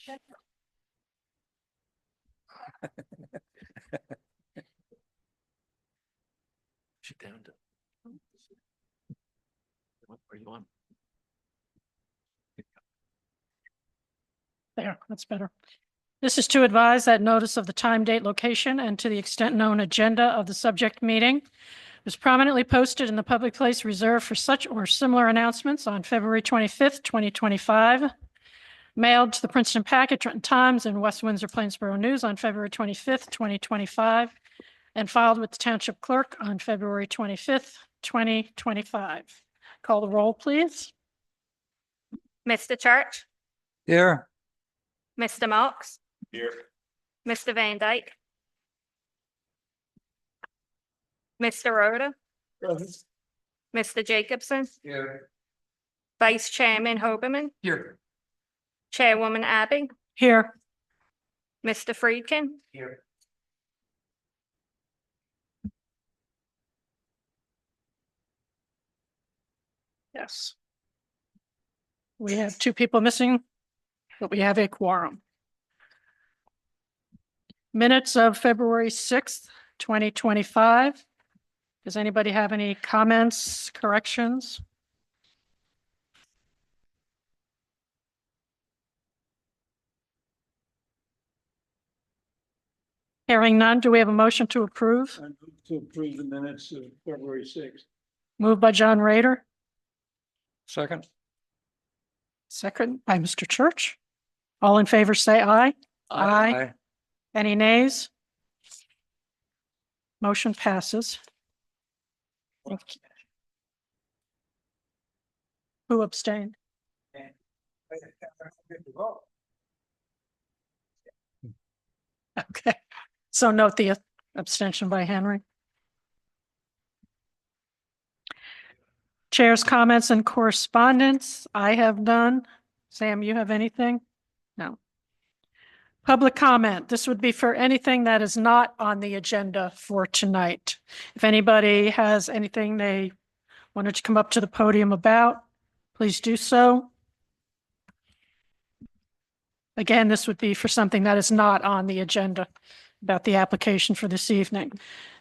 Sit down. What are you on? There, that's better. This is to advise that notice of the time, date, location, and to the extent known agenda of the subject meeting was prominently posted in the public place reserved for such or similar announcements on February 25th, 2025, mailed to the Princeton Packet, Trenton Times, and West Windsor Plainsboro News on February 25th, 2025, and filed with the Township Clerk on February 25th, 2025. Call the roll, please. Mr. Church, Here. Mr. Marks, Here. Mr. Van Dyke, Mr. Rhoda, Mr. Jacobson, Here. Vice Chairman Hoberman, Here. Chairwoman Abby, Here. Mr. Friedkin, Here. Yes. We have two people missing, but we have a quorum. Minutes of February 6th, 2025. Does anybody have any comments, corrections? Hearing none, do we have a motion to approve? I move to approve the minutes of February 6th. Moved by John Rader, Second. second by Mr. Church. All in favor, say aye. Aye. Any nays? Motion passes. Thank you. Who abstained? Okay, so note the abstention by Henry. Chair's comments and correspondence. I have none. Sam, you have anything? No. Public comment. This would be for anything that is not on the agenda for tonight. If anybody has anything they wanted to come up to the podium about, please do so. Again, this would be for something that is not on the agenda about the application for this evening.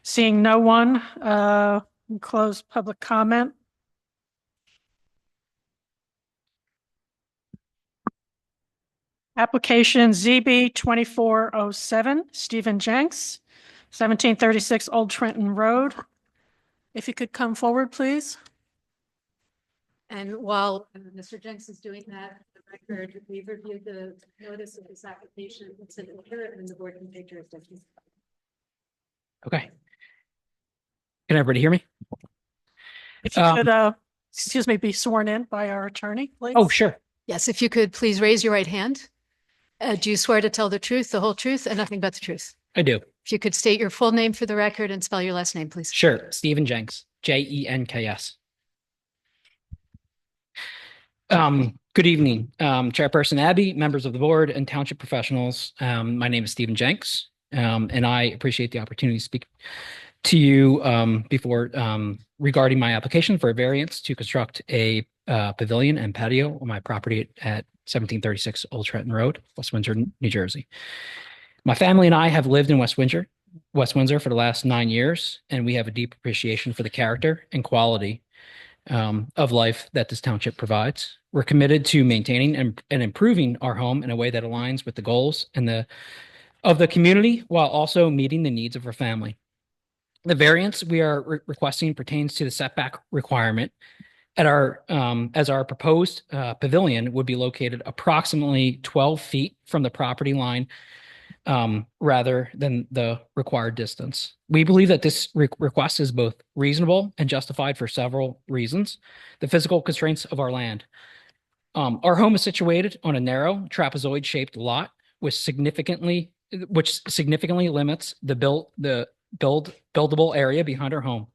Seeing no one, we'll close public comment. Application ZB 2407, Stephen Jenks, 1736 Old Trenton Road. If you could come forward, please. And while Mr. Jenks is doing that, for the record, we've reviewed the notice of this application. It's an order and the board can take jurisdiction. Okay. Can everybody hear me? If you could, excuse me, be sworn in by our attorney, please. Oh, sure. Yes, if you could please raise your right hand. Do you swear to tell the truth, the whole truth, and nothing but the truth? I do. If you could state your full name for the record and spell your last name, please. Sure. Stephen Jenks, Jenks. Good evening, Chairperson Abby, members of the board, and township professionals. My name is Stephen Jenks, and I appreciate the opportunity to speak to you regarding my application for a variance to construct a pavilion and patio on my property at 1736 Old Trenton Road, West Windsor, New Jersey. My family and I have lived in West Windsor for the last 9 years, and we have a deep appreciation for the character and quality of life that this township provides. We're committed to maintaining and improving our home in a way that aligns with the goals of the community while also meeting the needs of our family. The variance we are requesting pertains to the setback requirement at as our proposed pavilion would be located approximately 12 feet from the property line rather than the required distance. We believe that this request is both reasonable and justified for several reasons. The physical constraints of our land. Our home is situated on a narrow trapezoid-shaped lot, which significantly limits the buildable area behind our home.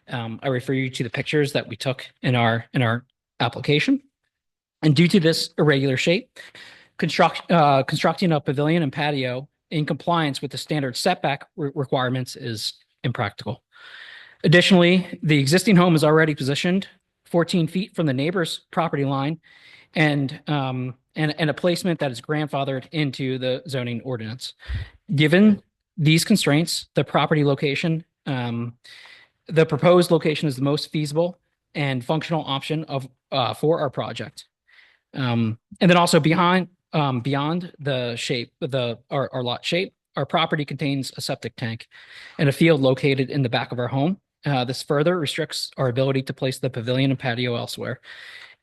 I refer you to the pictures that we took in our application. And due to this irregular shape, constructing a pavilion and patio in compliance with the standard setback requirements is impractical. Additionally, the existing home is already positioned 14 feet from the neighbor's property line and and a placement that is grandfathered into the zoning ordinance. Given these constraints, the property location, the proposed location is the most feasible and functional option for our project. And then also beyond the shape of our lot shape, our property contains a septic tank and a field located in the back of our home. This further restricts our ability to place the pavilion and patio elsewhere.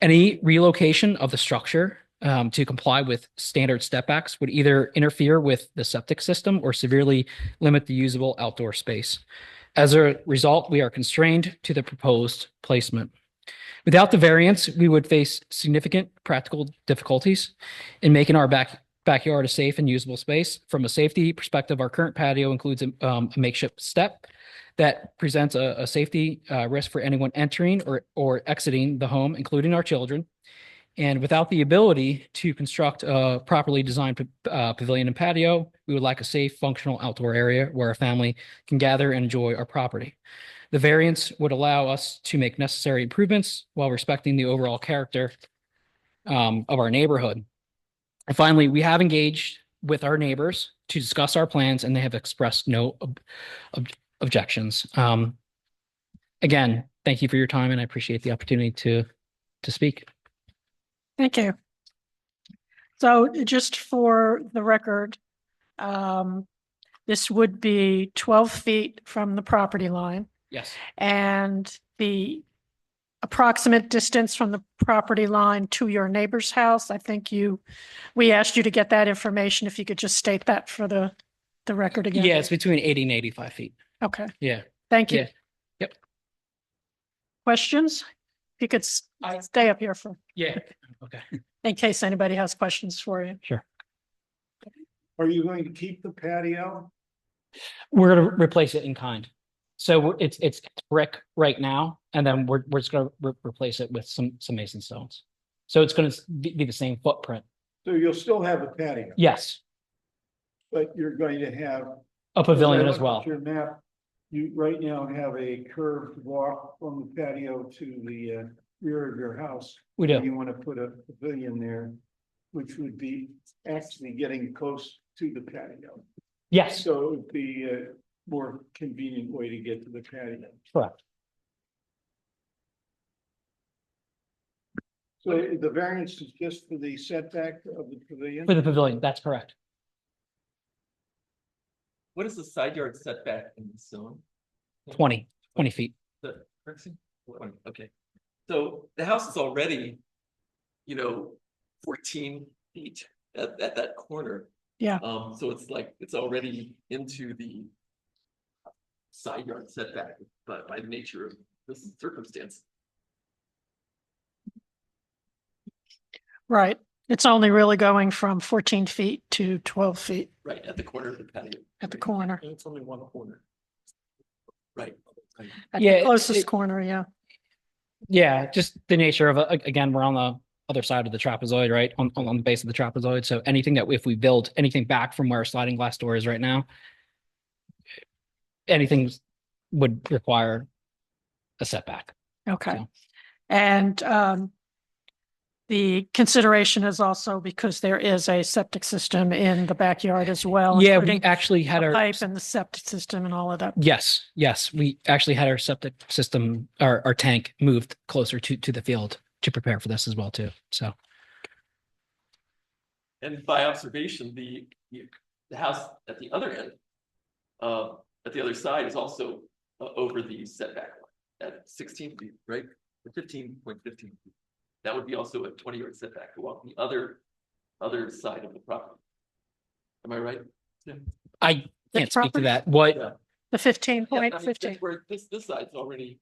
Any relocation of the structure to comply with standard step backs would either interfere with the septic system or severely limit the usable outdoor space. As a result, we are constrained to the proposed placement. Without the variance, we would face significant practical difficulties in making our backyard a safe and usable space. From a safety perspective, our current patio includes a makeshift step that presents a safety risk for anyone entering or exiting the home, including our children. And without the ability to construct a properly designed pavilion and patio, we would like a safe, functional outdoor area where a family can gather and enjoy our property. The variance would allow us to make necessary improvements while respecting the overall character of our neighborhood. And finally, we have engaged with our neighbors to discuss our plans, and they have expressed no objections. Again, thank you for your time, and I appreciate the opportunity to speak. Thank you. So just for the record, this would be 12 feet from the property line, Yes. and the approximate distance from the property line to your neighbor's house. I think we asked you to get that information. If you could just state that for the record again. Yeah, it's between 80 and 85 feet. Okay, Yeah. thank you. Yeah. Yep. Questions? If you could stay up here Yeah. Okay. in case anybody has questions for you. Sure. Are you going to keep the patio? We're going to replace it in kind. So it's brick right now, and then we're just going to replace it with some mason stones. So it's going to be the same footprint. So you'll still have a patio, Yes, but you're going to have. a pavilion I as looked well. at your map, you right now have a curved walk from the patio to the rear of your house. We do. You want to put a pavilion there, which would be actually getting close to the patio. Yes, So it would be a more convenient way to get to the patio. correct. So the variance is just for the setback of the pavilion? For the pavilion, that's correct. What is the side yard setback in the zone? 20 feet. The, okay. So the house is already, 14 feet at that corner. Yeah. So it's already into the side yard setback, but by the nature of this circumstance. Right. It's only really going from 14 feet to 12 feet Right, at the corner of the patio. at the corner, And it's only one corner. Right. at Yeah, the closest it- corner, yeah. Yeah, just the nature of it. Again, we're on the other side of the trapezoid, right? On the base of the trapezoid. So anything that if we build anything back from where our sliding glass door is right now, anything would require a setback. Okay. So- And the consideration is also because there is a septic system in the backyard as well. Yeah, we including actually had a our pipe and the septic system and all of that. yes, we actually had our septic system, our tank moved closer to the field to prepare for this as well too. So And by observation, the house at the other end, at the other side is also over the setback line at 16 feet, right? 15.15 feet. That would be also a 20-yard setback to walk the other side of the property. Am I right? Yeah. I can't speak to property? that. What? Yeah. The 15 Yeah, point I mean, 15. that's where this side's already,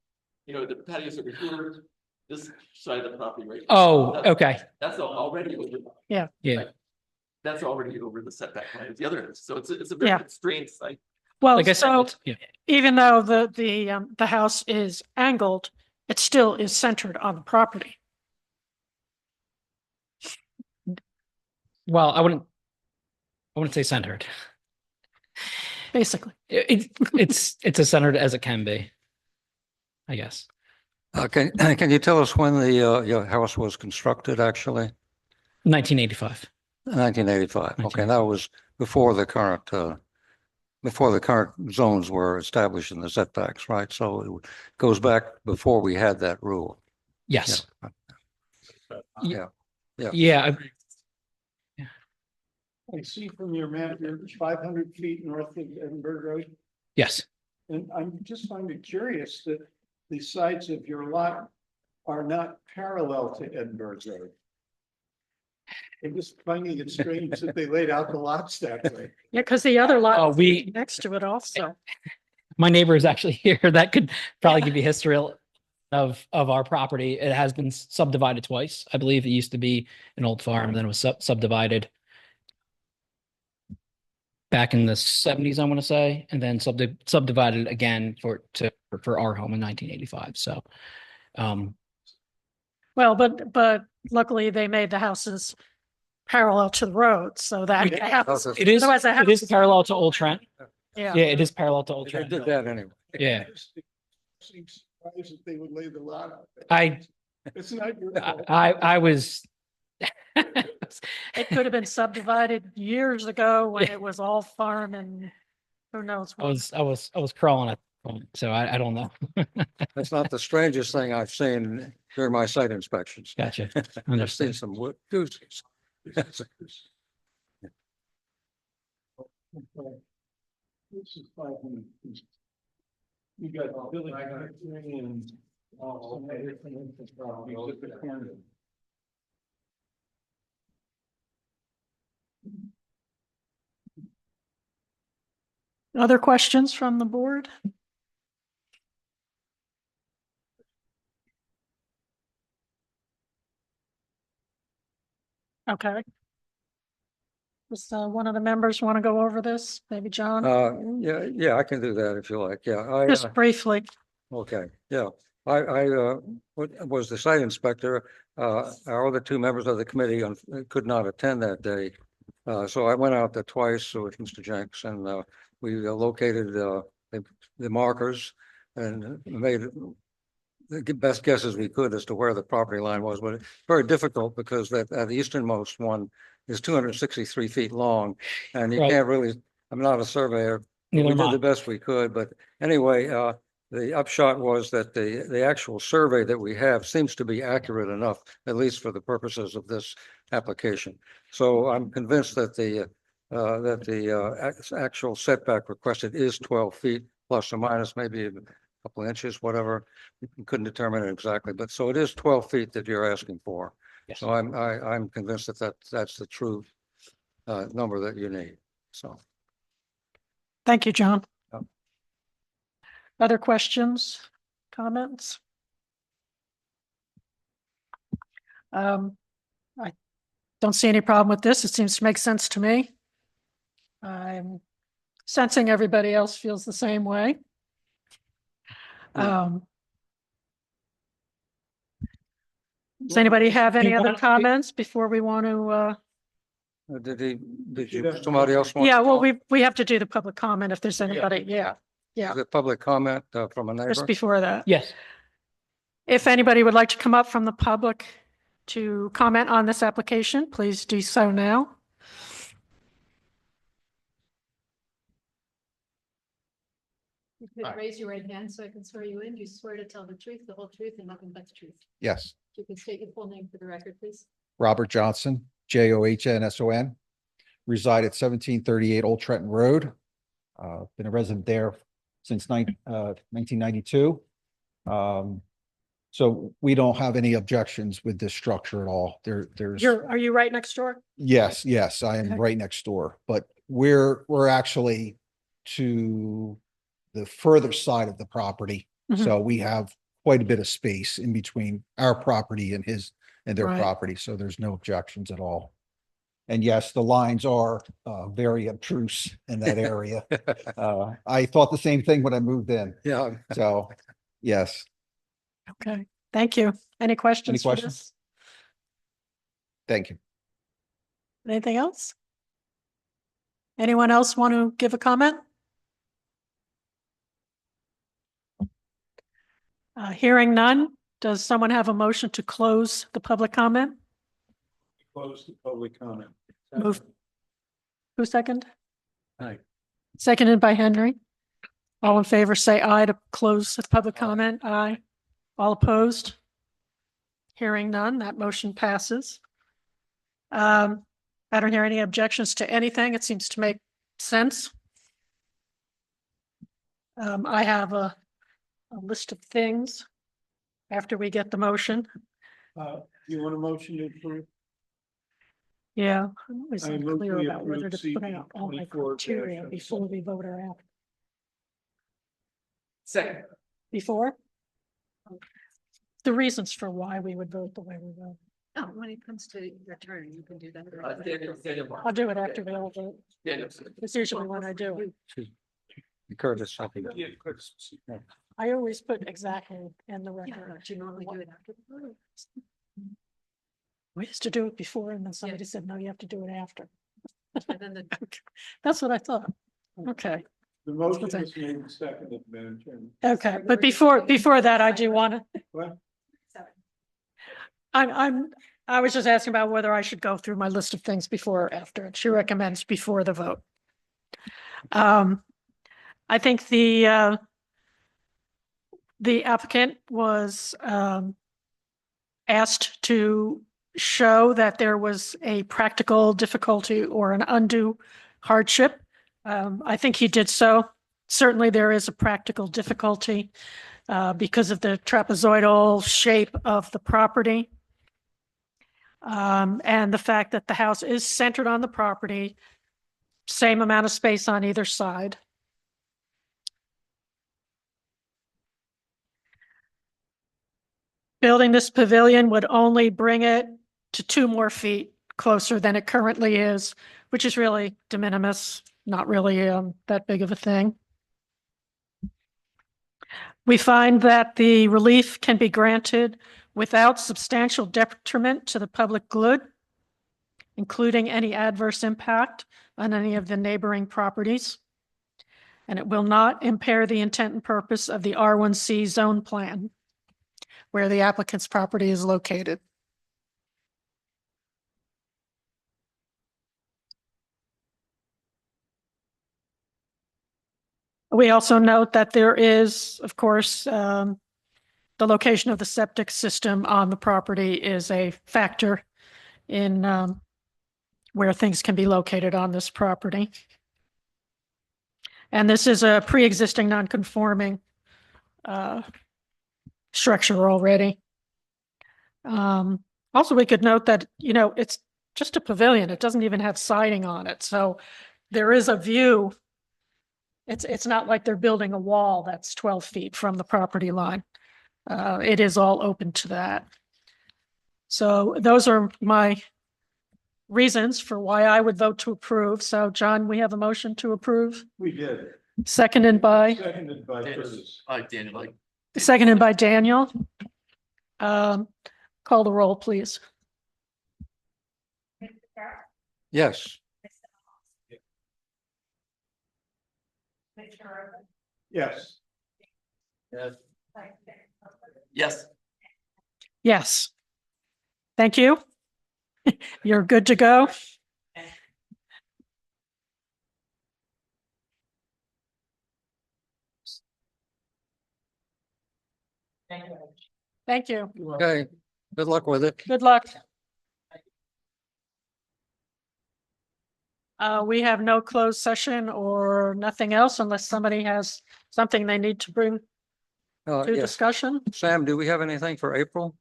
the patio's over here, this side of the property, right? Oh, okay. That's already over. Yeah. Yeah. Right. That's already over the setback line at the other end, so it's a Yeah. very constrained site. Well, Like I said, so yeah. even though the house is angled, it still is centered on the property. Well, I wouldn't say centered. Basically. It's as centered as it can be, I guess. Can you tell us when your house was constructed, actually? 1985. 1985. Okay, that was before the current zones were established in the setbacks, right? So it goes back before we had that rule. Yes. Yeah. Yeah. Yeah. I see from your map, you're 500 feet north of Edinburgh Road. Yes. And I'm just finding it curious that the sides of your lot are not parallel to Edinburgh Road. I'm just finding it strange that they laid out the lots that way. Yeah, because the other lot is we- next to it also. My neighbor is actually here. That could probably give you history of our property. It has been subdivided twice. I believe it used to be an old farm, then it was subdivided back in the 70s, I want to say, and then subdivided again for our home in 1985. So, Well, but luckily they made the houses parallel to the road, so that We- happens. it is Otherwise, the it is house- parallel to Old Trent. Yeah. Yeah, it is parallel to Old They Trent. did that anyway. Yeah. Seems surprised that they would lay the lot out. there. I It's not your fault. I was It could have been subdivided years ago when it was all farm and who knows I what. was crawling at the point, so I don't know. That's not the strangest thing I've seen during my site inspections. Gotcha. I've seen Understood. some doozies. This is 500 feet. You got building and some everything at the corner. Other questions from the board? Okay. Does one of the members want to go over this? Maybe John? Yeah, I can do that if you like. Yeah, Just briefly. okay, yeah. Was the site inspector. Our other two members of the committee could not attend that day. So I went out there twice with Mr. Jenks and we located the markers and made the best guesses we could as to where the property line was, but it's very difficult because that the easternmost one is 263 feet long and you Right. can't really, I'm not a surveyor. But Neither we am did I. the best we could, but anyway, the upshot was that the actual survey that we have seems to be accurate enough, at least for the purposes of this application. So I'm convinced that the actual setback requested is 12 feet plus or minus maybe a couple of inches, whatever. We couldn't determine it exactly, but so it is 12 feet that you're asking for. Yes. So I'm convinced that that's the true number that you need. So. Thank you, John. Yeah. Other questions, comments? I don't see any problem with this. It seems to make sense to me. I'm sensing everybody else feels the same way. Does anybody have any other comments before we want to, Somebody else want? yeah, to well, talk? we have to do the public comment if there's anybody, yeah, Is it public comment from a just neighbor? before that. Yes. If anybody would like to come up from the public to comment on this application, please do so now. You could raise your right hand so I can swear you in. You swear to tell the truth, the whole truth, and nothing but the truth. Yes, You can state your full name for the record, please. Robert Johnson, Johnson, reside at 1738 Old Trenton Road. Been a resident there since 1992. So we don't have any objections with this structure at all. There's. Are you right next door? Yes, I am Okay. right next door, but we're actually to the further side of the property. Mhm. So we have quite a bit of space in between our property and their Right. property, so there's no objections at all. And yes, the lines are very obtruse in that area. I thought the same thing when I moved in, Yeah. so yes, Okay, thank you. Any questions for questions? this? thank you. Anything else? Anyone else want to give a comment? Hearing none, does someone have a motion to close the public comment? Close the public comment. Move. Who second? Aye. Seconded by Henry. All in favor, say aye to close the public comment. Aye. All opposed? Hearing none, that motion passes. I don't hear any objections to anything. It seems to make sense. I have a list of things after we get the motion. You want a motion to approve? Yeah, I'm always I move unclear we about whether to approve put out all my 24 criteria dash before we vote or after. Second. Before? The reasons for why we would vote the way we vote. Oh, when it comes to your turn, you can do that. Daniel. I'll do it after we all vote. Daniel. It's usually when I do it. Curtis, I think. Yeah, Chris. I always put exactly in the Yeah, record. do you normally do it after the vote? We used to do it before and then somebody said, no, you have to do it after. And then the, That's what I thought. Okay, The motion Okay. is made and seconded, Madam Chairman. okay. But before that, I do want to, What? I was just asking about whether I should go through my list of things before or after. She recommends before the vote. I think the applicant was asked to show that there was a practical difficulty or an undue hardship. I think he did so. Certainly there is a practical difficulty because of the trapezoidal shape of the property. And the fact that the house is centered on the property, same amount of space on either side. Building this pavilion would only bring it to 2 more feet closer than it currently is, which is really de minimis, not really that big of a thing. We find that the relief can be granted without substantial detriment to the public good, including any adverse impact on any of the neighboring properties. And it will not impair the intent and purpose of the R1C zone plan, where the applicant's property is located. We also note that there is, of course, the location of the septic system on the property is a factor in where things can be located on this property. And this is a pre-existing non-conforming structure already. Also, we could note that, it's just a pavilion. It doesn't even have siding on it. So there is a view. It's not like they're building a wall that's 12 feet from the property line. It is all open to that. So those are my reasons for why I would vote to approve. So John, we have a motion to approve, We did. seconded by Daniel. Daniel. Call the roll, please. Yes. Yes. Yes. Yes. Thank you. You're good to go. Thank you. Okay, good luck with it. Good luck. We have no closed session or nothing else unless somebody has something they need to bring to Yes. discussion. Sam, do we have anything for April?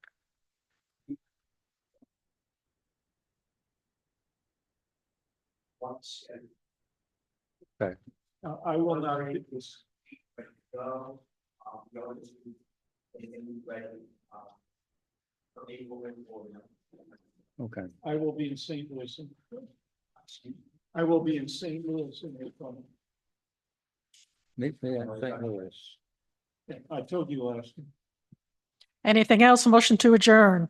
Okay. I will not get this. Okay. I will be in St. Louis. I will be in St. Louis in April. Meet me in St. Louis. I told you last. Anything else? Motion to adjourn.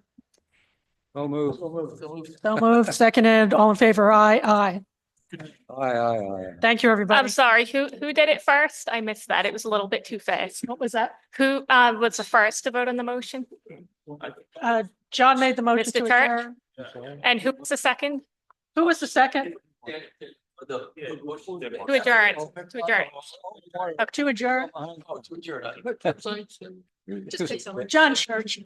So move. So moved, seconded, all in favor, aye, aye. Aye. Thank you, I'm everybody. sorry, who did it first? I missed that. It was a little bit too fast. What was that? Who was the first to vote on the motion? John made the motion Mr. to Turk? adjourn. And who was the second? Who was the second? To adjourn, to adjourn. To adjourn? To adjourn. Just take someone. John Church.